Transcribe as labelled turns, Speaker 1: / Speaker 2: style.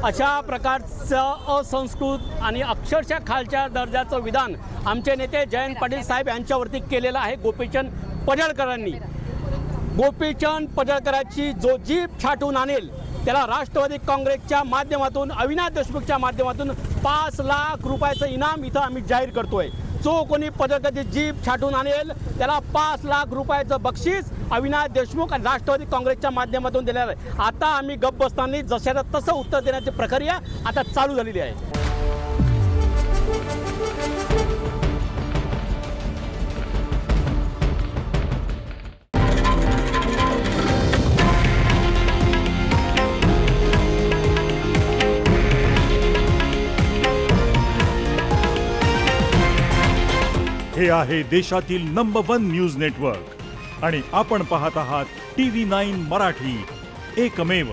Speaker 1: अशा प्रकारचं असंस्कृत आणि अक्षरशः खालच्या दर्जाचं विधान आमचे नेते जयंत पाटील साहेब यांच्यावरती केलेलं आहे गोपीचंद पडळकरांनी। गोपीचंद पडळकरांची जो जीभ छाटून आणेल त्याला राष्ट्रवादी काँग्रेसच्या माध्यमातून अविनाश देशमुखच्या माध्यमातून 5 लाख रुपयाचं इनाम इथं आम्ही जाहीर करतोय। जो कोणी पडळकरची जीभ छाटून आणेल त्याला 5 लाख रुपयाचं बक्षीस अविनाश देशमुख आणि राष्ट्रवादी काँग्रेसच्या माध्यमातून दिलेलं आहे। आता आम्ही गप्प बसताना जशाला तसं उत्तर देण्याची प्रक्रिया आता चालू झालेली आहे।
Speaker 2: हे आहे देशातील नंबर 1 न्यूज नेटवर्क आणि आपण पाहत आहात TV9 मराठी, एकमेव।